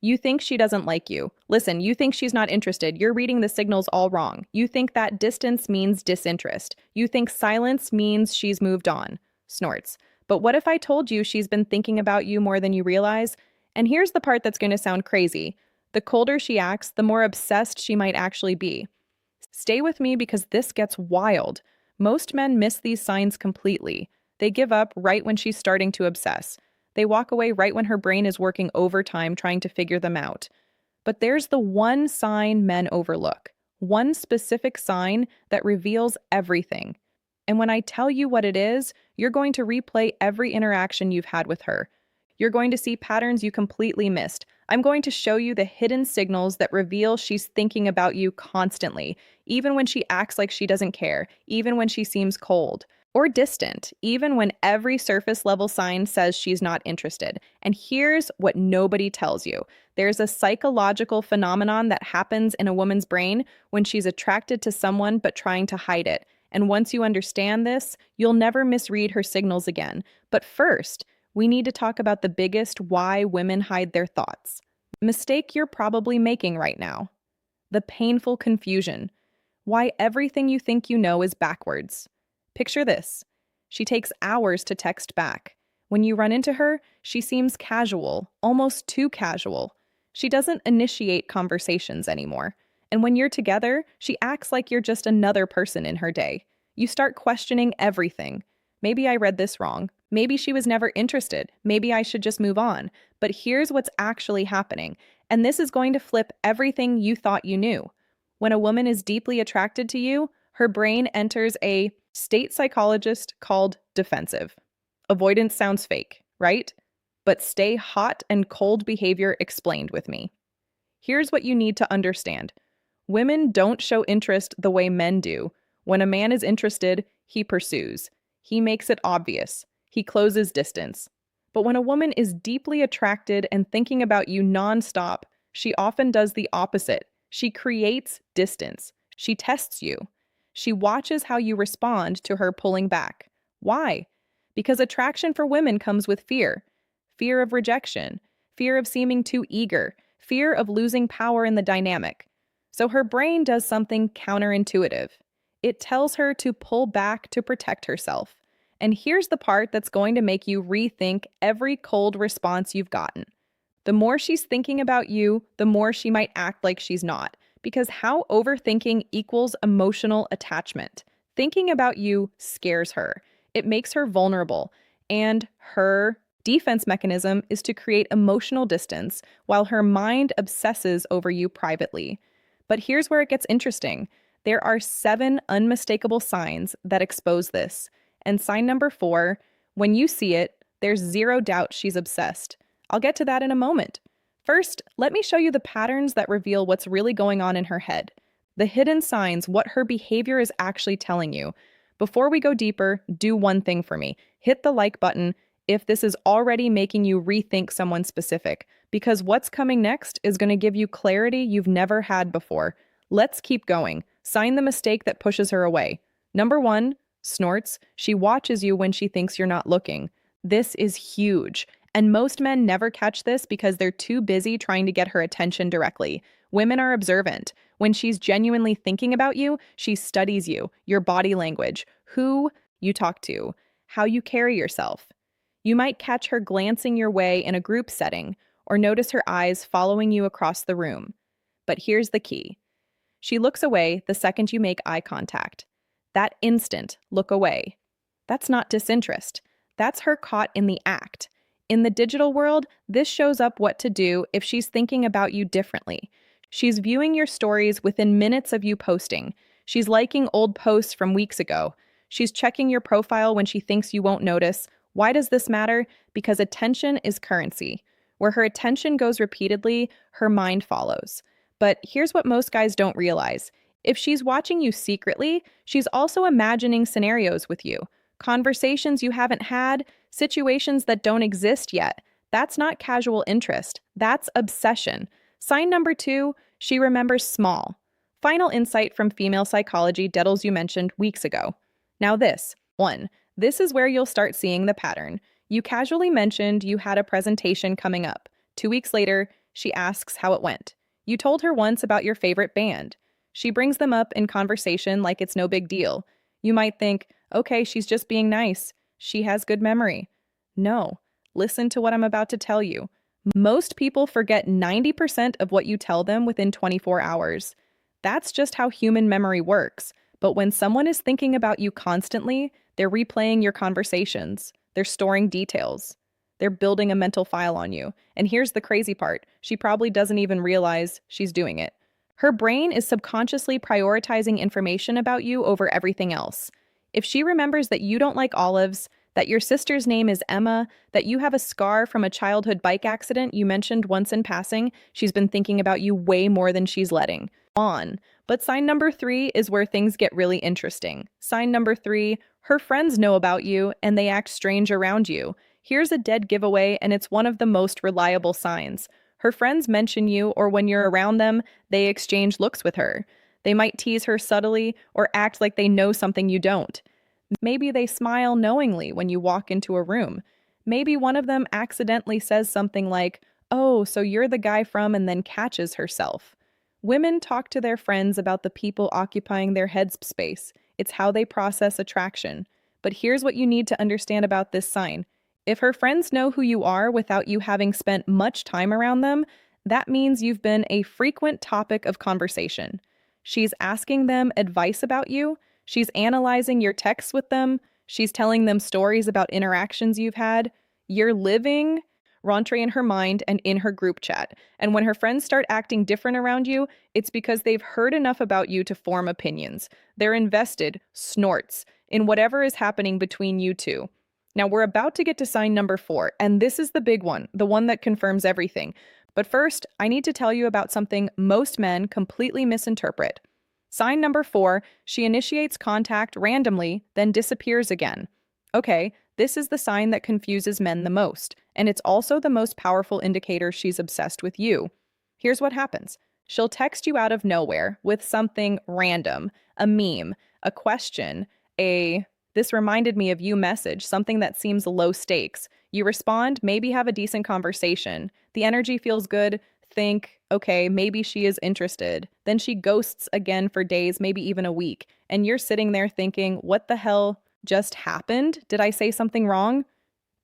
You think she doesn't like you. Listen, you think she's not interested. You're reading the signals all wrong. You think that distance means disinterest. You think silence means she's moved on. Snorts. But what if I told you she's been thinking about you more than you realize? And here's the part that's going to sound crazy. The colder she acts, the more obsessed she might actually be. Stay with me because this gets wild. Most men miss these signs completely. They give up right when she's starting to obsess. They walk away right when her brain is working overtime trying to figure them out. But there's the one sign men overlook, one specific sign that reveals everything. And when I tell you what it is, you're going to replay every interaction you've had with her. You're going to see patterns you completely missed. I'm going to show you the hidden signals that reveal she's thinking about you constantly, even when she acts like she doesn't care, even when she seems cold or distant, even when every surface level sign says she's not interested. And here's what nobody tells you. There's a psychological phenomenon that happens in a woman's brain when she's attracted to someone but trying to hide it. And once you understand this, you'll never misread her signals again. But first, we need to talk about the biggest why women hide their thoughts. Mistake you're probably making right now. The painful confusion. Why everything you think you know is backwards. Picture this. She takes hours to text back. When you run into her, she seems casual, almost too casual. She doesn't initiate conversations anymore. And when you're together, she acts like you're just another person in her day. You start questioning everything. Maybe I read this wrong. Maybe she was never interested. Maybe I should just move on. But here's what's actually happening. And this is going to flip everything you thought you knew. When a woman is deeply attracted to you, her brain enters a state psychologist called defensive. Avoidance sounds fake, right? But stay hot and cold behavior explained with me. Here's what you need to understand. Women don't show interest the way men do. When a man is interested, he pursues. He makes it obvious. He closes distance. But when a woman is deeply attracted and thinking about you nonstop, she often does the opposite. She creates distance. She tests you. She watches how you respond to her pulling back. Why? Because attraction for women comes with fear. Fear of rejection, fear of seeming too eager, fear of losing power in the dynamic. So her brain does something counterintuitive. It tells her to pull back to protect herself. And here's the part that's going to make you rethink every cold response you've gotten. The more she's thinking about you, the more she might act like she's not. Because how overthinking equals emotional attachment. Thinking about you scares her. It makes her vulnerable. And her defense mechanism is to create emotional distance while her mind obsesses over you privately. But here's where it gets interesting. There are 7 unmistakable signs that expose this. And sign number 4, when you see it, there's zero doubt she's obsessed. I'll get to that in a moment. First, let me show you the patterns that reveal what's really going on in her head. The hidden signs, what her behavior is actually telling you. Before we go deeper, do one thing for me. Hit the like button if this is already making you rethink someone specific, because what's coming next is going to give you clarity you've never had before. Let's keep going. Sign the mistake that pushes her away. Number 1, snorts. She watches you when she thinks you're not looking. This is huge. And most men never catch this because they're too busy trying to get her attention directly. Women are observant. When she's genuinely thinking about you, she studies you, your body language, who you talk to, how you carry yourself. You might catch her glancing your way in a group setting or notice her eyes following you across the room. But here's the key. She looks away the second you make eye contact. That instant look away. That's not disinterest. That's her caught in the act. In the digital world, this shows up what to do if she's thinking about you differently. She's viewing your stories within minutes of you posting. She's liking old posts from weeks ago. She's checking your profile when she thinks you won't notice. Why does this matter? Because attention is currency. Where her attention goes repeatedly, her mind follows. But here's what most guys don't realize. If she's watching you secretly, she's also imagining scenarios with you. Conversations you haven't had, situations that don't exist yet. That's not casual interest. That's obsession. Sign number 2, she remembers small. Final insight from female psychology Dettles you mentioned weeks ago. Now this, 1, this is where you'll start seeing the pattern. You casually mentioned you had a presentation coming up. 2 weeks later, She asks how it went. You told her once about your favorite band. She brings them up in conversation like it's no big deal. You might think, okay, she's just being nice. She has good memory. No, listen to what I'm about to tell you. Most people forget 90% of what you tell them within 24 hours. That's just how human memory works. But when someone is thinking about you constantly, they're replaying your conversations, they're storing details, they're building a mental file on you. And here's the crazy part, she probably doesn't even realize she's doing it. Her brain is subconsciously prioritizing information about you over everything else. If she remembers that you don't like olives, that your sister's name is Emma, that you have a scar from a childhood bike accident you mentioned once in passing, she's been thinking about you way more than she's letting on. But sign number 3 is where things get really interesting. Sign number 3, her friends know about you and they act strange around you. Here's a dead giveaway, and it's one of the most reliable signs. Her friends mention you, or when you're around them, they exchange looks with her. They might tease her subtly or act like they know something you don't. Maybe they smile knowingly when you walk into a room. Maybe one of them accidentally says something like, "Oh, so you're the guy from," and then catches herself. Women talk to their friends about the people occupying their head space. It's how they process attraction. But here's what you need to understand about this sign. If her friends know who you are without you having spent much time around them, that means you've been a frequent topic of conversation. She's asking them advice about you. She's analyzing your texts with them. She's telling them stories about interactions you've had. You're living Rentrée in her mind and in her group chat. And when her friends start acting different around you, it's because they've heard enough about you to form opinions. They're invested, snorts, in whatever is happening between you two. Now, we're about to get to sign number 4, and this is the big one, the one that confirms everything. But first, I need to tell you about something most men completely misinterpret. Sign number 4, she initiates contact randomly, then disappears again. Okay, this is the sign that confuses men the most, and it's also the most powerful indicator she's obsessed with you. Here's what happens. She'll text you out of nowhere with something random, a meme, a question, "This reminded me of you" message, something that seems low stakes. You respond, maybe have a decent conversation. The energy feels good. Think, okay, maybe she is interested. Then she ghosts again for days, maybe even a week. And you're sitting there thinking, what the hell just happened? Did I say something wrong?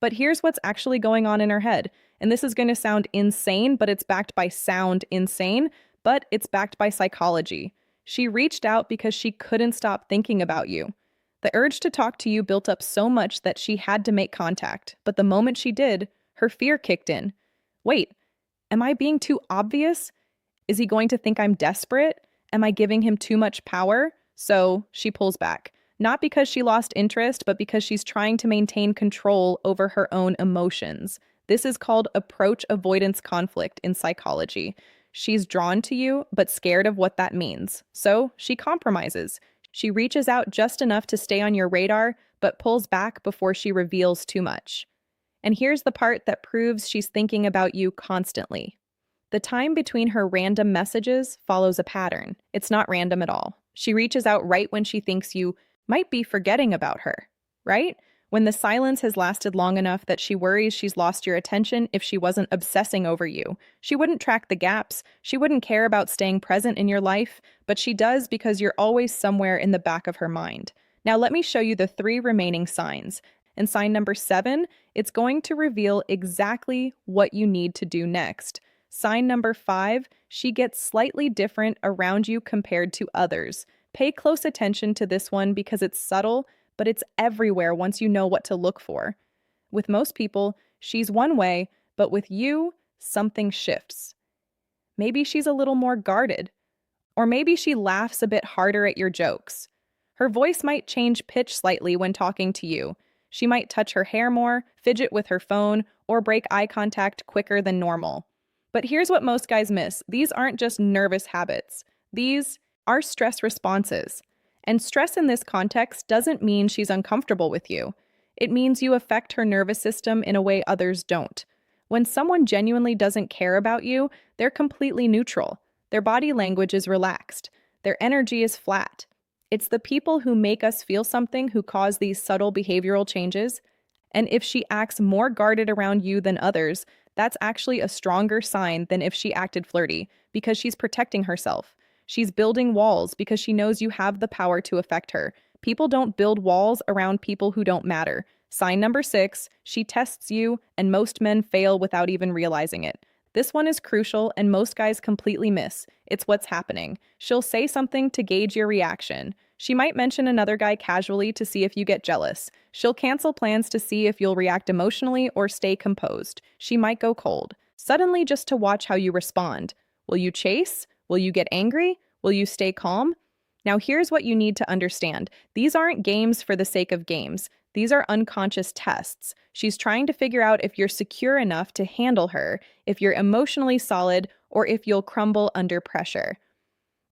But here's what's actually going on in her head. And this is going to sound insane, but it's backed by sound insane, but it's backed by psychology. She reached out because she couldn't stop thinking about you. The urge to talk to you built up so much that she had to make contact, but the moment she did, her fear kicked in. Wait, am I being too obvious? Is he going to think I'm desperate? Am I giving him too much power? So she pulls back. Not because she lost interest, but because she's trying to maintain control over her own emotions. This is called approach avoidance conflict in psychology. She's drawn to you, but scared of what that means. So she compromises. She reaches out just enough to stay on your radar, but pulls back before she reveals too much. And here's the part that proves she's thinking about you constantly. The time between her random messages follows a pattern. It's not random at all. She reaches out right when she thinks you might be forgetting about her, right? When the silence has lasted long enough that she worries she's lost your attention if she wasn't obsessing over you. She wouldn't track the gaps. She wouldn't care about staying present in your life, but she does because you're always somewhere in the back of her mind. Now let me show you the 3 remaining signs. And sign number 7, it's going to reveal exactly what you need to do next. Sign number 5, she gets slightly different around you compared to others. Pay close attention to this one because it's subtle, but it's everywhere once you know what to look for. With most people, she's one way, but with you, something shifts. Maybe she's a little more guarded, or maybe she laughs a bit harder at your jokes. Her voice might change pitch slightly when talking to you. She might touch her hair more, fidget with her phone, or break eye contact quicker than normal. But here's what most guys miss. These aren't just nervous habits. These are stress responses. And stress in this context doesn't mean she's uncomfortable with you. It means you affect her nervous system in a way others don't. When someone genuinely doesn't care about you, they're completely neutral. Their body language is relaxed. Their energy is flat. It's the people who make us feel something who cause these subtle behavioral changes. And if she acts more guarded around you than others, That's actually a stronger sign than if she acted flirty, because she's protecting herself. She's building walls because she knows you have the power to affect her. People don't build walls around people who don't matter. Sign number 6, she tests you, and most men fail without even realizing it. This one is crucial, and most guys completely miss. It's what's happening. She'll say something to gauge your reaction. She might mention another guy casually to see if you get jealous. She'll cancel plans to see if you'll react emotionally or stay composed. She might go cold, suddenly just to watch how you respond. Will you chase? Will you get angry? Will you stay calm? Now, here's what you need to understand. These aren't games for the sake of games. These are unconscious tests. She's trying to figure out if you're secure enough to handle her, if you're emotionally solid, or if you'll crumble under pressure.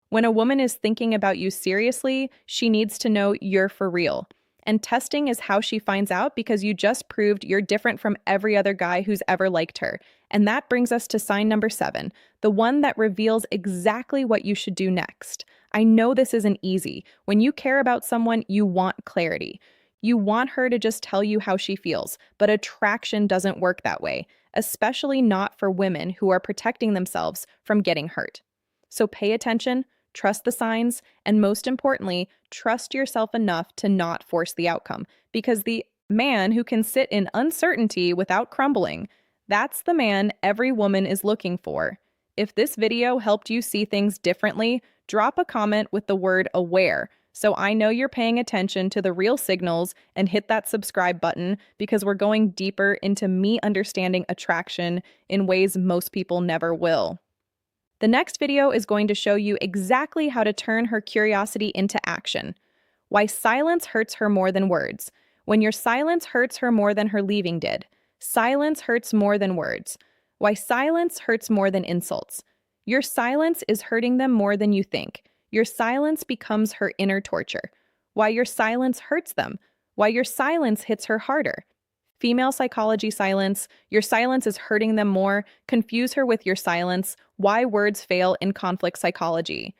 When a woman is thinking about you seriously, she needs to know you're for real. And testing is how she finds out, because you just proved you're different from every other guy who's ever liked her. And that brings us to sign number 7, the one that reveals exactly what you should do next. I know this isn't easy. When you care about someone, you want clarity. You want her to just tell you how she feels, but attraction doesn't work that way, especially not for women who are protecting themselves from getting hurt. So pay attention, trust the signs, and most importantly, trust yourself enough to not force the outcome, because the man who can sit in uncertainty without crumbling, that's the man every woman is looking for. If this video helped you see things differently, drop a comment with the word aware, so I know you're paying attention to the real signals, and hit that subscribe button, because we're going deeper into me understanding attraction in ways most people never will. The next video is going to show you exactly how to turn her curiosity into action. Why silence hurts her more than words. When your silence hurts her more than her leaving did. Silence hurts more than words. Why silence hurts more than insults. Your silence is hurting them more than you think. Your silence becomes her inner torture. Why your silence hurts them. Why your silence hits her harder. Female psychology silence. Your silence is hurting them more. Confuse her with your silence. Why words fail in conflict psychology.